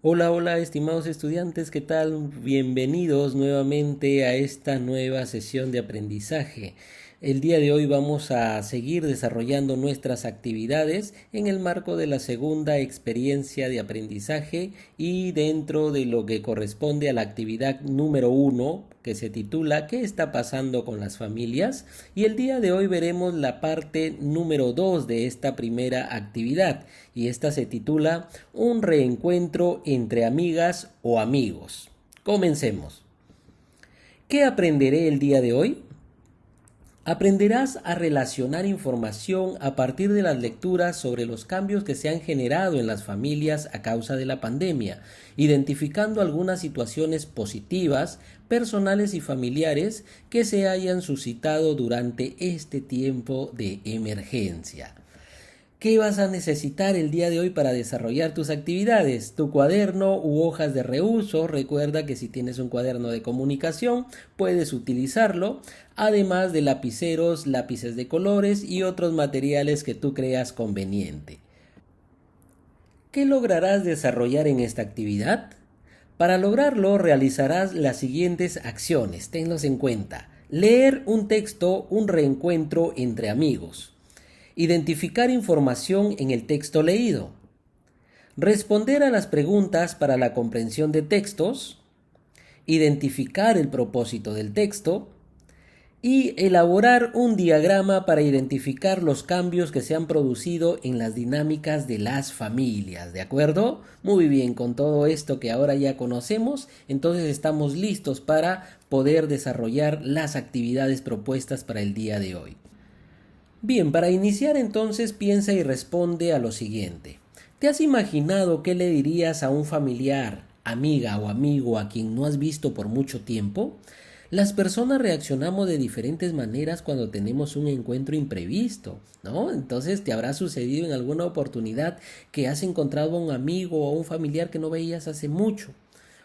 Hola, hola, estimados estudiantes, ¿qué tal? Bienvenidos nuevamente a esta nueva sesión de aprendizaje. El día de hoy vamos a seguir desarrollando nuestras actividades en el marco de la segunda experiencia de aprendizaje y dentro de lo que corresponde a la actividad número uno, que se titula ¿Qué está pasando con las familias? Y el día de hoy veremos la parte número 2 de esta primera actividad, y esta se titula Un reencuentro entre amigas o amigos. Comencemos. ¿Qué aprenderé el día de hoy? Aprenderás a relacionar información a partir de las lecturas sobre los cambios que se han generado en las familias a causa de la pandemia, identificando algunas situaciones positivas, personales y familiares que se hayan suscitado durante este tiempo de emergencia. ¿Qué vas a necesitar el día de hoy para desarrollar tus actividades? Tu cuaderno u hojas de reuso. Recuerda que si tienes un cuaderno de comunicación, puedes utilizarlo, además de lapiceros, lápices de colores y otros materiales que tú creas conveniente. ¿Qué lograrás desarrollar en esta actividad? Para lograrlo, realizarás las siguientes acciones. Tenlos en cuenta. Leer un texto, un reencuentro entre amigos. Identificar información en el texto leído. Responder a las preguntas para la comprensión de textos. Identificar el propósito del texto. Y elaborar un diagrama para identificar los cambios que se han producido en las dinámicas de las familias. ¿De acuerdo? Muy bien, con todo esto que ahora ya conocemos, entonces estamos listos para poder desarrollar las actividades propuestas para el día de hoy. Bien, para iniciar entonces piensa y responde a lo siguiente. ¿Te has imaginado qué le dirías a un familiar, amiga o amigo a quien no has visto por mucho tiempo? Las personas reaccionamos de diferentes maneras cuando tenemos un encuentro imprevisto, ¿no? Entonces te habrá sucedido en alguna oportunidad que has encontrado a un amigo o a un familiar que no veías hace mucho.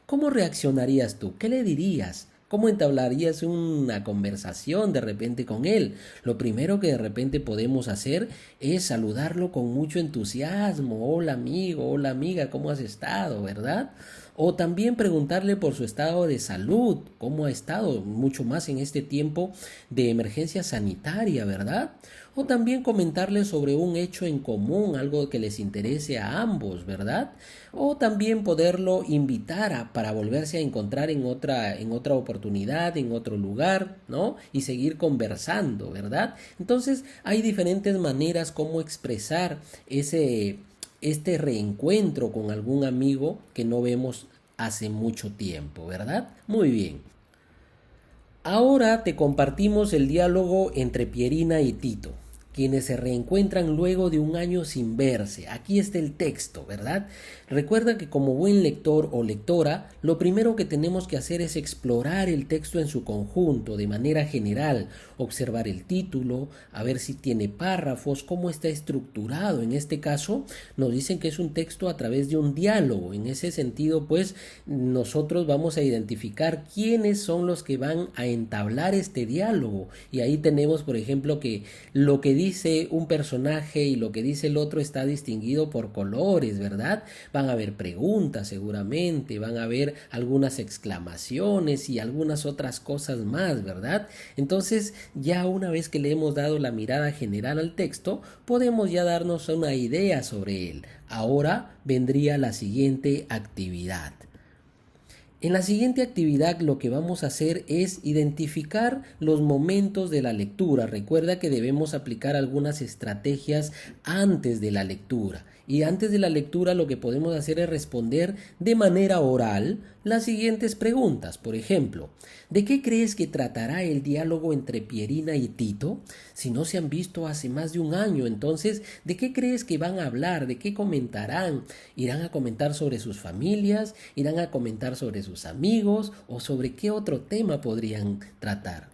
¿Cómo reaccionarías tú? ¿Qué le dirías? ¿Cómo entablarías una conversación de repente con él? Lo primero que de repente podemos hacer es saludarlo con mucho entusiasmo. Hola amigo, hola amiga, ¿cómo has estado? ¿Verdad? O también preguntarle por su estado de salud, cómo ha estado, mucho más en este tiempo de emergencia sanitaria, ¿verdad? O también comentarle sobre un hecho en común, algo que les interese a ambos, ¿verdad? O también poderlo invitar para volverse a encontrar en otra oportunidad, en otro lugar, ¿no? Y seguir conversando, ¿verdad? Entonces hay diferentes maneras como expresar este reencuentro con algún amigo que no vemos hace mucho tiempo, ¿verdad? Muy bien. Ahora te compartimos el diálogo entre Pierina y Tito, quienes se reencuentran luego de un año sin verse. Aquí está el texto, ¿verdad? Recuerda que como buen lector o lectora, lo primero que tenemos que hacer es explorar el texto en su conjunto, de manera general, observar el título, a ver si tiene párrafos, cómo está estructurado. En este caso, nos dicen que es un texto a través de un diálogo. En ese sentido, pues, nosotros vamos a identificar quiénes son los que van a entablar este diálogo. Y ahí tenemos, por ejemplo, que lo que dice un personaje y lo que dice el otro está distinguido por colores, ¿verdad? Van a haber preguntas seguramente, van a haber algunas exclamaciones y algunas otras cosas más, ¿verdad? Entonces, ya una vez que le hemos dado la mirada general al texto, podemos ya darnos una idea sobre él. Ahora vendría la siguiente actividad. En la siguiente actividad lo que vamos a hacer es identificar los momentos de la lectura. Recuerda que debemos aplicar algunas estrategias antes de la lectura. Y antes de la lectura lo que podemos hacer es responder de manera oral las siguientes preguntas. Por ejemplo, ¿de qué crees que tratará el diálogo entre Pierina y Tito? Si no se han visto hace más de un año, entonces, ¿de qué crees que van a hablar? ¿De qué comentarán? ¿Irán a comentar sobre sus familias? ¿Irán a comentar sobre sus amigos? ¿O sobre qué otro tema podrían tratar?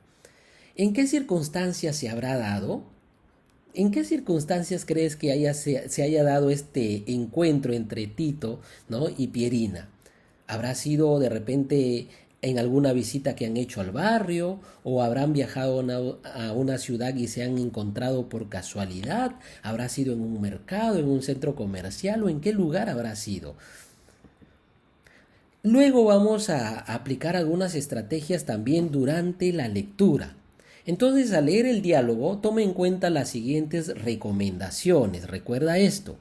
¿En qué circunstancias se habrá dado? ¿En qué circunstancias crees que se haya dado este encuentro entre Tito, ¿no? y Pierina? ¿Habrá sido de repente en alguna visita que han hecho al barrio? ¿O habrán viajado a una ciudad y se han encontrado por casualidad? ¿Habrá sido en un mercado, en un centro comercial o en qué lugar habrá sido? Luego vamos a aplicar algunas estrategias también durante la lectura. Entonces, al leer el diálogo, tome en cuenta las siguientes recomendaciones. Recuerda esto.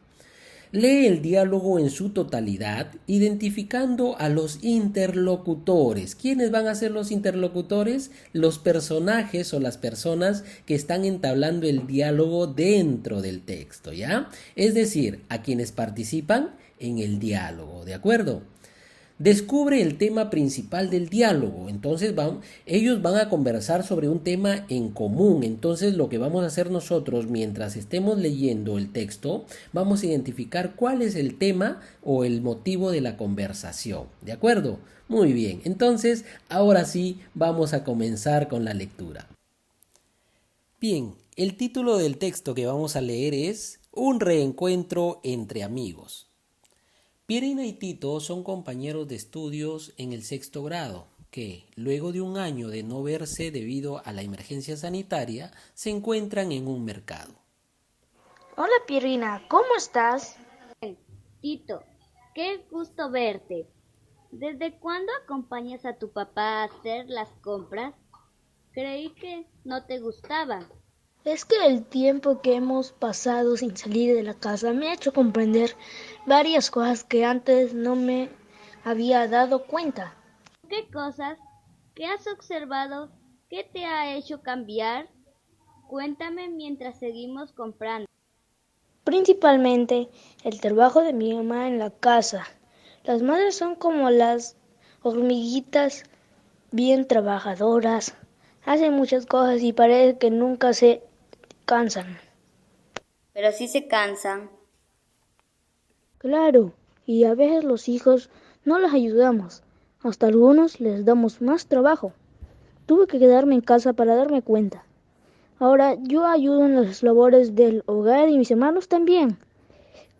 Lee el diálogo en su totalidad, identificando a los interlocutores. ¿Quiénes van a ser los interlocutores? Los personajes o las personas que están entablando el diálogo dentro del texto, ¿ya? Es decir, a quienes participan en el diálogo, ¿de acuerdo? Descubre el tema principal del diálogo. Entonces ellos van a conversar sobre un tema en común. Entonces lo que vamos a hacer nosotros mientras estemos leyendo el texto, vamos a identificar cuál es el tema o el motivo de la conversación. ¿De acuerdo? Muy bien. Entonces, ahora sí, vamos a comenzar con la lectura. Bien, el título del texto que vamos a leer es Un reencuentro entre amigos. Pierina y Tito son compañeros de estudios en el sexto grado, que, luego de un año de no verse debido a la emergencia sanitaria, se encuentran en un mercado. Hola Pierina, ¿cómo estás? Tito, qué gusto verte. ¿Desde cuándo acompañas a tu papá a hacer las compras? Creí que no te gustaba. Es que el tiempo que hemos pasado sin salir de la casa me ha hecho comprender varias cosas que antes no me había dado cuenta. ¿Qué cosas? ¿Qué has observado? ¿Qué te ha hecho cambiar? Cuéntame mientras seguimos comprando. Principalmente el trabajo de mi mamá en la casa. Las madres son como las hormiguitas bien trabajadoras. Hacen muchas cosas y parece que nunca se cansan. Pero sí se cansan. Claro, y a veces los hijos no les ayudamos. Hasta algunos les damos más trabajo. Tuve que quedarme en casa para darme cuenta. Ahora yo ayudo en las labores del hogar y mis hermanos también.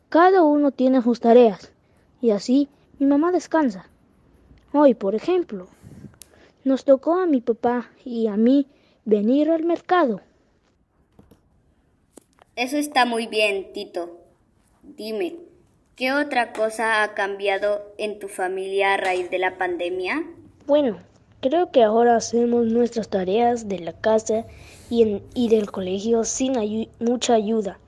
Cada uno tiene sus tareas y así mi mamá descansa. Hoy, por ejemplo, nos tocó a mi papá y a mí venir al mercado. Eso está muy bien, Tito. Dime, ¿qué otra cosa ha cambiado en tu familia a raíz de la pandemia? Bueno, creo que ahora hacemos nuestras tareas de la casa y del colegio sin mucha ayuda.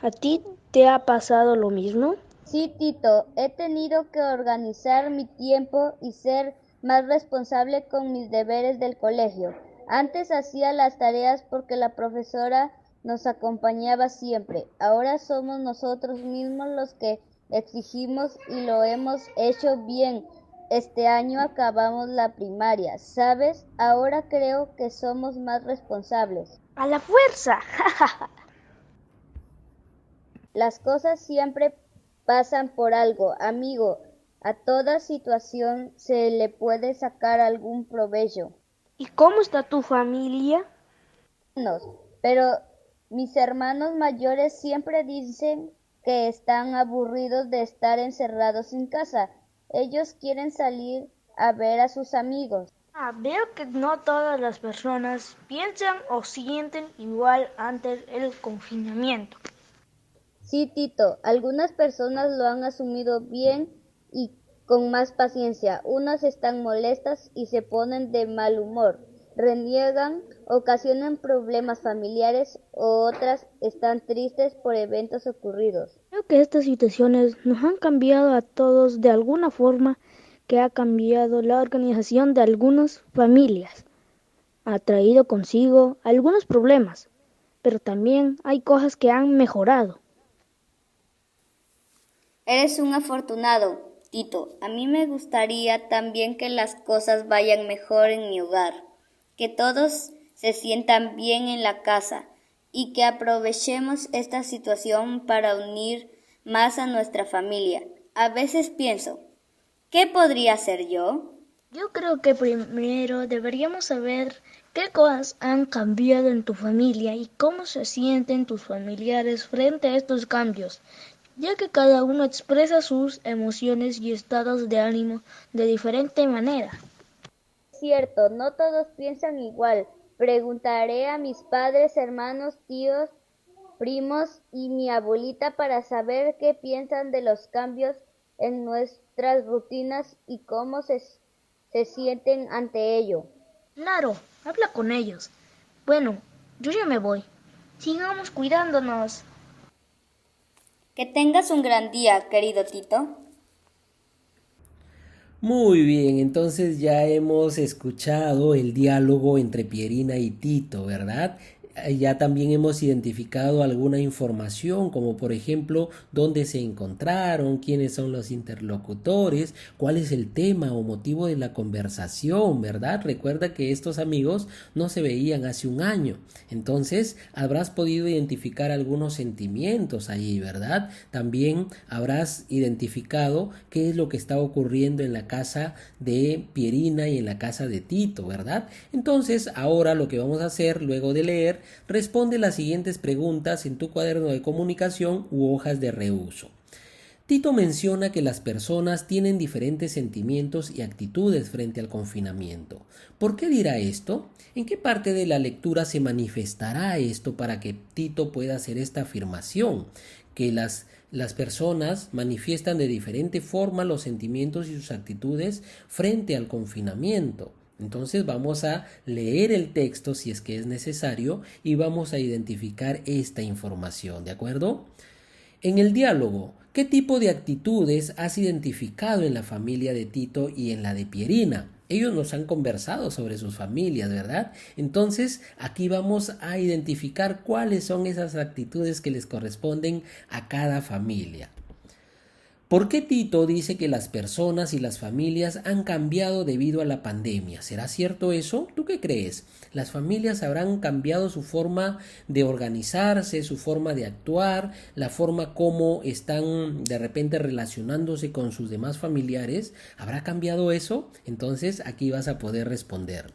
¿A ti te ha pasado lo mismo? Sí, Tito, he tenido que organizar mi tiempo y ser más responsable con mis deberes del colegio. Antes hacía las tareas porque la profesora nos acompañaba siempre. Ahora somos nosotros mismos los que exigimos y lo hemos hecho bien. Este año acabamos la primaria, ¿sabes? Ahora creo que somos más responsables. A la fuerza. Las cosas siempre pasan por algo, amigo. A toda situación se le puede sacar algún provecho. ¿Y cómo está tu familia? Pero mis hermanos mayores siempre dicen que están aburridos de estar encerrados en casa. Ellos quieren salir a ver a sus amigos. Veo que no todas las personas piensan o sienten igual ante el confinamiento. Sí, Tito, algunas personas lo han asumido bien y con más paciencia. Unas están molestas y se ponen de mal humor, reniegan, ocasionan problemas familiares o otras están tristes por eventos ocurridos. Creo que estas situaciones nos han cambiado a todos de alguna forma que ha cambiado la organización de algunas familias. Ha traído consigo algunos problemas, pero también hay cosas que han mejorado. Eres un afortunado, Tito. A mí me gustaría también que las cosas vayan mejor en mi hogar, que todos se sientan bien en la casa y que aprovechemos esta situación para unir más a nuestra familia. A veces pienso, ¿qué podría hacer yo? Yo creo que primero deberíamos saber qué cosas han cambiado en tu familia y cómo se sienten tus familiares frente a estos cambios, ya que cada uno expresa sus emociones y estados de ánimo de diferente manera. Cierto, no todos piensan igual. Preguntaré a mis padres, hermanos, tíos, primos y mi abuelita para saber qué piensan de los cambios en nuestras rutinas y cómo se sienten ante ello. Claro, habla con ellos. Bueno, yo ya me voy. Sigamos cuidándonos. Que tengas un gran día, querido Tito. Muy bien, entonces ya hemos escuchado el diálogo entre Pierina y Tito, ¿verdad? Ya también hemos identificado alguna información, como por ejemplo dónde se encontraron, quiénes son los interlocutores, cuál es el tema o motivo de la conversación, ¿verdad? Recuerda que estos amigos no se veían hace un año, entonces habrás podido identificar algunos sentimientos allí, ¿verdad? También habrás identificado qué es lo que está ocurriendo en la casa de Pierina y en la casa de Tito, ¿verdad? Entonces ahora lo que vamos a hacer luego de leer, responde las siguientes preguntas en tu cuaderno de comunicación u hojas de reuso. Tito menciona que las personas tienen diferentes sentimientos y actitudes frente al confinamiento. ¿Por qué dirá esto? ¿En qué parte de la lectura se manifestará esto para que Tito pueda hacer esta afirmación? Que las personas manifiestan de diferente forma los sentimientos y sus actitudes frente al confinamiento. Entonces vamos a leer el texto si es que es necesario y vamos a identificar esta información, ¿de acuerdo? En el diálogo, ¿qué tipo de actitudes has identificado en la familia de Tito y en la de Pierina? Ellos nos han conversado sobre sus familias, ¿verdad? Entonces, aquí vamos a identificar cuáles son esas actitudes que les corresponden a cada familia. ¿Por qué Tito dice que las personas y las familias han cambiado debido a la pandemia? ¿Será cierto eso? ¿Tú qué crees? ¿Las familias habrán cambiado su forma de organizarse, su forma de actuar, la forma como están de repente relacionándose con sus demás familiares? ¿Habrá cambiado eso? Entonces aquí vas a poder responder.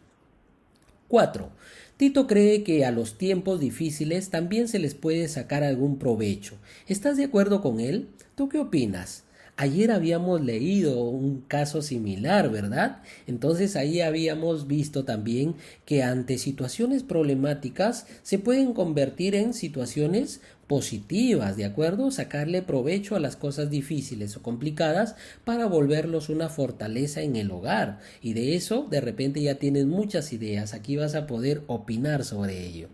4. Tito cree que a los tiempos difíciles también se les puede sacar algún provecho. ¿Estás de acuerdo con él? ¿Tú qué opinas? Ayer habíamos leído un caso similar, ¿verdad? Entonces ahí habíamos visto también que ante situaciones problemáticas se pueden convertir en situaciones positivas, ¿de acuerdo? Sacarle provecho a las cosas difíciles o complicadas para volverlos una fortaleza en el hogar. Y de eso de repente ya tienes muchas ideas. Aquí vas a poder opinar sobre ello.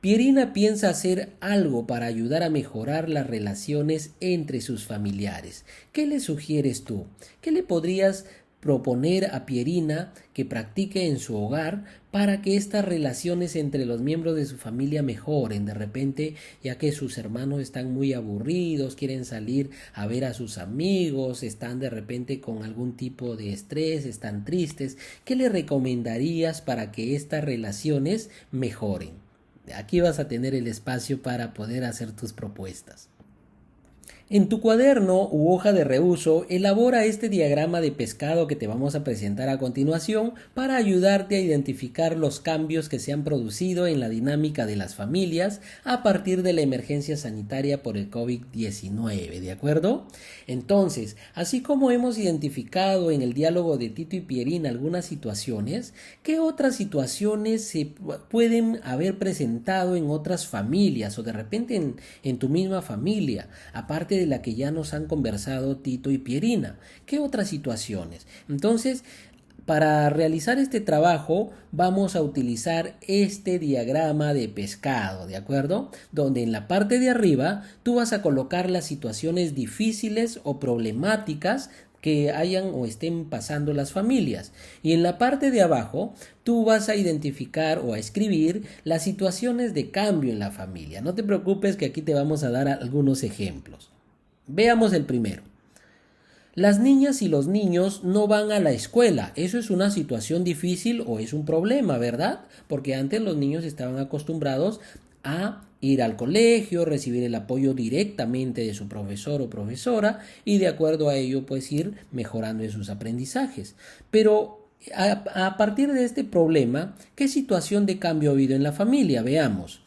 Pierina piensa hacer algo para ayudar a mejorar las relaciones entre sus familiares. ¿Qué le sugieres tú? ¿Qué le podrías proponer a Pierina que practique en su hogar para que estas relaciones entre los miembros de su familia mejoren de repente, ya que sus hermanos están muy aburridos, quieren salir a ver a sus amigos, están de repente con algún tipo de estrés, están tristes? ¿Qué le recomendarías para que estas relaciones mejoren? Aquí vas a tener el espacio para poder hacer tus propuestas. En tu cuaderno u hoja de reuso, elabora este diagrama de pescado que te vamos a presentar a continuación para ayudarte a identificar los cambios que se han producido en la dinámica de las familias a partir de la emergencia sanitaria por el COVID-19, ¿de acuerdo? Entonces, así como hemos identificado en el diálogo de Tito y Pierina algunas situaciones, ¿qué otras situaciones se pueden haber presentado en otras familias o de repente en tu misma familia, aparte de la que ya nos han conversado Tito y Pierina? ¿Qué otras situaciones? Entonces, para realizar este trabajo vamos a utilizar este diagrama de pescado, ¿de acuerdo? Donde en la parte de arriba tú vas a colocar las situaciones difíciles o problemáticas que hayan o estén pasando las familias, y en la parte de abajo tú vas a identificar o a escribir las situaciones de cambio en la familia. No te preocupes que aquí te vamos a dar algunos ejemplos. Veamos el primero. Las niñas y los niños no van a la escuela. Eso es una situación difícil o es un problema, ¿verdad? Porque antes los niños estaban acostumbrados a ir al colegio, recibir el apoyo directamente de su profesor o profesora y de acuerdo a ello pues ir mejorando en sus aprendizajes. Pero a partir de este problema, ¿qué situación de cambio ha habido en la familia? Veamos.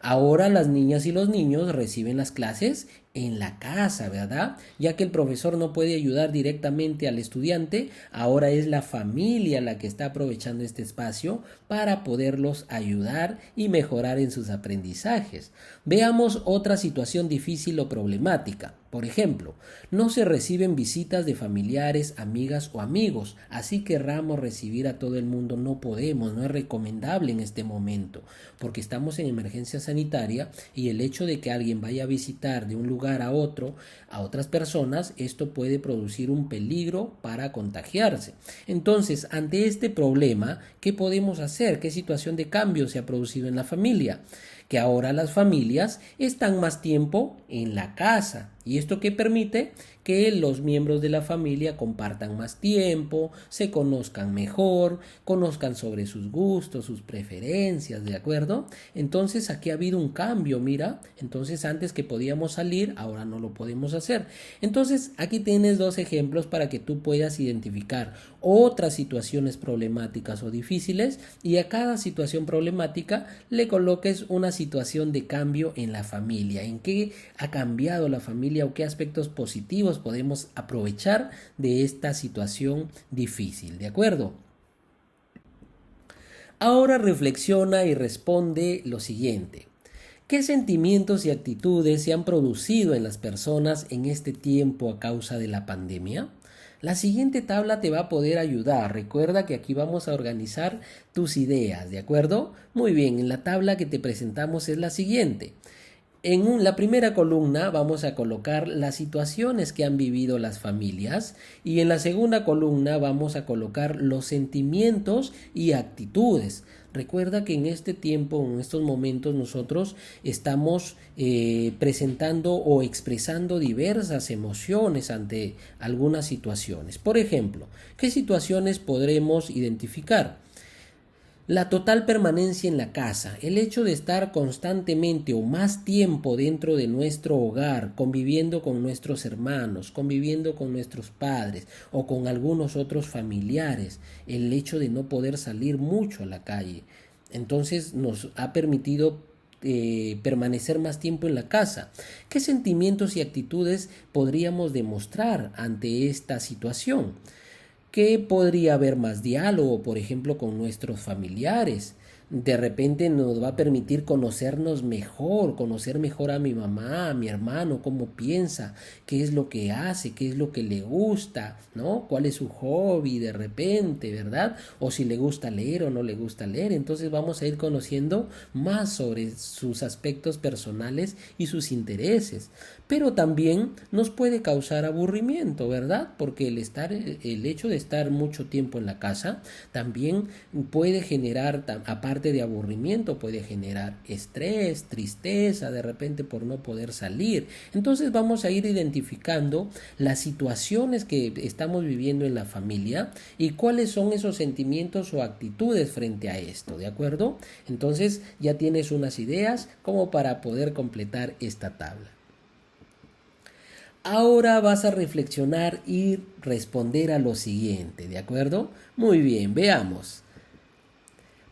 Ahora las niñas y los niños reciben las clases en la casa, ¿verdad? Ya que el profesor no puede ayudar directamente al estudiante, ahora es la familia la que está aprovechando este espacio para poderlos ayudar y mejorar en sus aprendizajes. Veamos otra situación difícil o problemática. Por ejemplo, no se reciben visitas de familiares, amigas o amigos, así querramos recibir a todo el mundo, no podemos, no es recomendable en este momento, porque estamos en emergencia sanitaria y el hecho de que alguien vaya a visitar de un lugar a otro a otras personas, esto puede producir un peligro para contagiarse. Entonces, ante este problema, ¿qué podemos hacer? ¿Qué situación de cambio se ha producido en la familia? Que ahora las familias están más tiempo en la casa. ¿Y esto qué permite? Que los miembros de la familia compartan más tiempo, se conozcan mejor, conozcan sobre sus gustos, sus preferencias, ¿de acuerdo? Entonces aquí ha habido un cambio, mira. Entonces antes que podíamos salir, ahora no lo podemos hacer. Entonces aquí tienes dos ejemplos para que tú puedas identificar otras situaciones problemáticas o difíciles y a cada situación problemática le coloques una situación de cambio en la familia. ¿En qué ha cambiado la familia o qué aspectos positivos podemos aprovechar de esta situación difícil? ¿De acuerdo? Ahora reflexiona y responde lo siguiente. ¿Qué sentimientos y actitudes se han producido en las personas en este tiempo a causa de la pandemia? La siguiente tabla te va a poder ayudar. Recuerda que aquí vamos a organizar tus ideas, ¿de acuerdo? Muy bien, en la tabla que te presentamos es la siguiente. En la primera columna vamos a colocar las situaciones que han vivido las familias y en la segunda columna vamos a colocar los sentimientos y actitudes. Recuerda que en este tiempo, en estos momentos, nosotros estamos presentando o expresando diversas emociones ante algunas situaciones. Por ejemplo, ¿qué situaciones podremos identificar? La total permanencia en la casa, el hecho de estar constantemente o más tiempo dentro de nuestro hogar, conviviendo con nuestros hermanos, conviviendo con nuestros padres o con algunos otros familiares, el hecho de no poder salir mucho a la calle. Entonces nos ha permitido permanecer más tiempo en la casa. ¿Qué sentimientos y actitudes podríamos demostrar ante esta situación? Que podría haber más diálogo, por ejemplo, con nuestros familiares. De repente nos va a permitir conocernos mejor, conocer mejor a mi mamá, a mi hermano, cómo piensa, qué es lo que hace, qué es lo que le gusta, ¿no? ¿Cuál es su hobby de repente, verdad? O si le gusta leer o no le gusta leer. Entonces vamos a ir conociendo más sobre sus aspectos personales y sus intereses. Pero también nos puede causar aburrimiento, ¿verdad? Porque el hecho de estar mucho tiempo en la casa también puede generar, aparte de aburrimiento, puede generar estrés, tristeza, de repente por no poder salir. Entonces vamos a ir identificando las situaciones que estamos viviendo en la familia y cuáles son esos sentimientos o actitudes frente a esto, ¿de acuerdo? Entonces ya tienes unas ideas como para poder completar esta tabla. Ahora vas a reflexionar y responder a lo siguiente, ¿de acuerdo? Muy bien, veamos.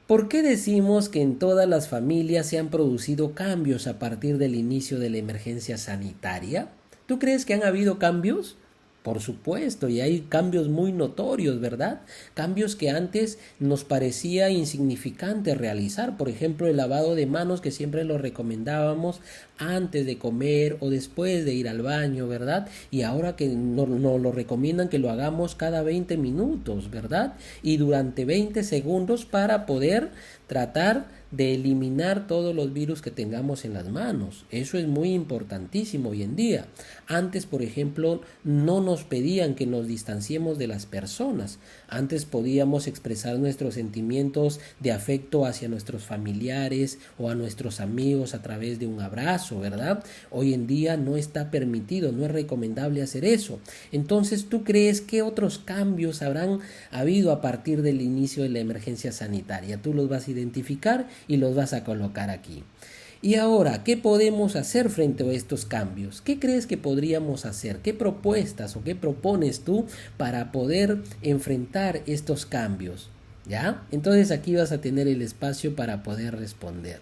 ¿Por qué decimos que en todas las familias se han producido cambios a partir del inicio de la emergencia sanitaria? ¿Tú crees que han habido cambios? Por supuesto, y hay cambios muy notorios, ¿verdad? Cambios que antes nos parecía insignificante realizar. Por ejemplo, el lavado de manos que siempre lo recomendábamos antes de comer o después de ir al baño, ¿verdad? Y ahora que nos lo recomiendan que lo hagamos cada 20 minutos, ¿verdad? Y durante 20 segundos para poder tratar de eliminar todos los virus que tengamos en las manos. Eso es muy importantísimo hoy en día. Antes, por ejemplo, no nos pedían que nos distanciemos de las personas. Antes podíamos expresar nuestros sentimientos de afecto hacia nuestros familiares o a nuestros amigos a través de un abrazo, ¿verdad? Hoy en día no está permitido, no es recomendable hacer eso. Entonces, ¿tú crees que otros cambios habrán habido a partir del inicio de la emergencia sanitaria? Tú los vas a identificar y los vas a colocar aquí. Y ahora, ¿qué podemos hacer frente a estos cambios? ¿Qué crees que podríamos hacer? ¿Qué propuestas o qué propones tú para poder enfrentar estos cambios? ¿Ya? Entonces aquí vas a tener el espacio para poder responder.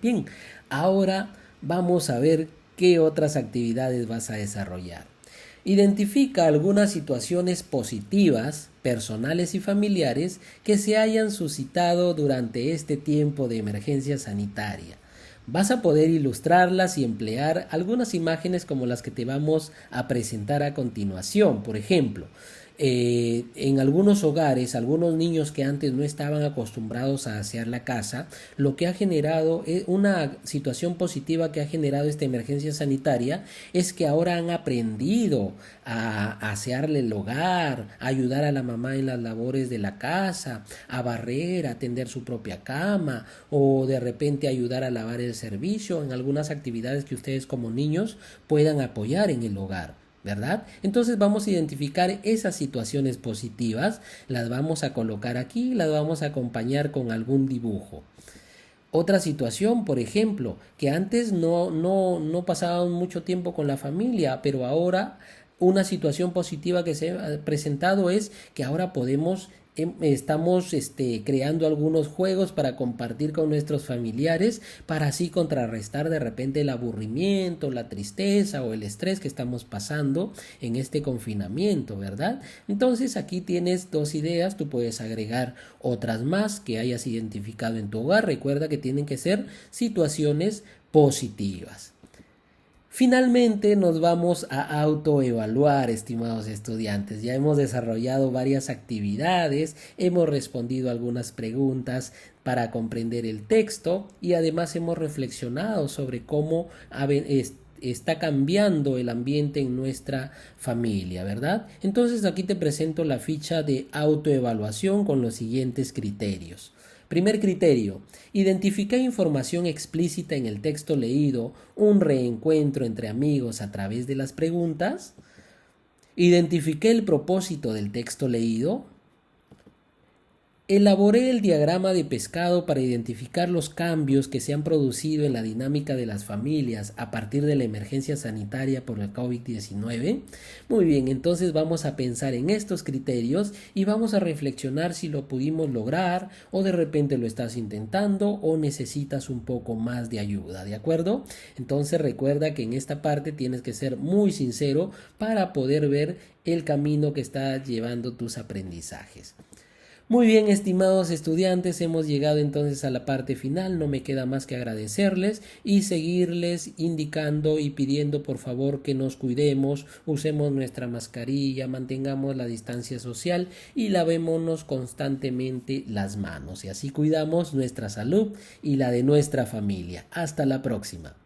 Bien, ahora vamos a ver qué otras actividades vas a desarrollar. Identifica algunas situaciones positivas, personales y familiares que se hayan suscitado durante este tiempo de emergencia sanitaria. Vas a poder ilustrarlas y emplear algunas imágenes como las que te vamos a presentar a continuación. Por ejemplo, en algunos hogares, algunos niños que antes no estaban acostumbrados a asear la casa, lo que ha generado una situación positiva que ha generado esta emergencia sanitaria es que ahora han aprendido a asearle el hogar, a ayudar a la mamá en las labores de la casa, a barrer, a tender su propia cama o de repente ayudar a lavar el servicio en algunas actividades que ustedes como niños puedan apoyar en el hogar, ¿verdad? Entonces vamos a identificar esas situaciones positivas, las vamos a colocar aquí, las vamos a acompañar con algún dibujo. Otra situación, por ejemplo, que antes no pasaban mucho tiempo con la familia, pero ahora una situación positiva que se ha presentado es que ahora estamos creando algunos juegos para compartir con nuestros familiares para así contrarrestar de repente el aburrimiento, la tristeza o el estrés que estamos pasando en este confinamiento, ¿verdad? Entonces aquí tienes dos ideas, tú puedes agregar otras más que hayas identificado en tu hogar. Recuerda que tienen que ser situaciones positivas. Finalmente nos vamos a autoevaluar, estimados estudiantes. Ya hemos desarrollado varias actividades, hemos respondido algunas preguntas para comprender el texto y además hemos reflexionado sobre cómo está cambiando el ambiente en nuestra familia, ¿verdad? Entonces aquí te presento la ficha de autoevaluación con los siguientes criterios. Primer criterio, identifica información explícita en el texto leído, un reencuentro entre amigos a través de las preguntas. Identifiqué el propósito del texto leído. Elaboré el diagrama de pescado para identificar los cambios que se han producido en la dinámica de las familias a partir de la emergencia sanitaria por el COVID-19. Muy bien, entonces vamos a pensar en estos criterios y vamos a reflexionar si lo pudimos lograr o de repente lo estás intentando o necesitas un poco más de ayuda, ¿de acuerdo? Entonces recuerda que en esta parte tienes que ser muy sincero para poder ver el camino que estás llevando tus aprendizajes. Muy bien, estimados estudiantes, hemos llegado entonces a la parte final. No me queda más que agradecerles y seguirles indicando y pidiendo por favor que nos cuidemos, usemos nuestra mascarilla, mantengamos la distancia social y lavémonos constantemente las manos. Y así cuidamos nuestra salud y la de nuestra familia. Hasta la próxima.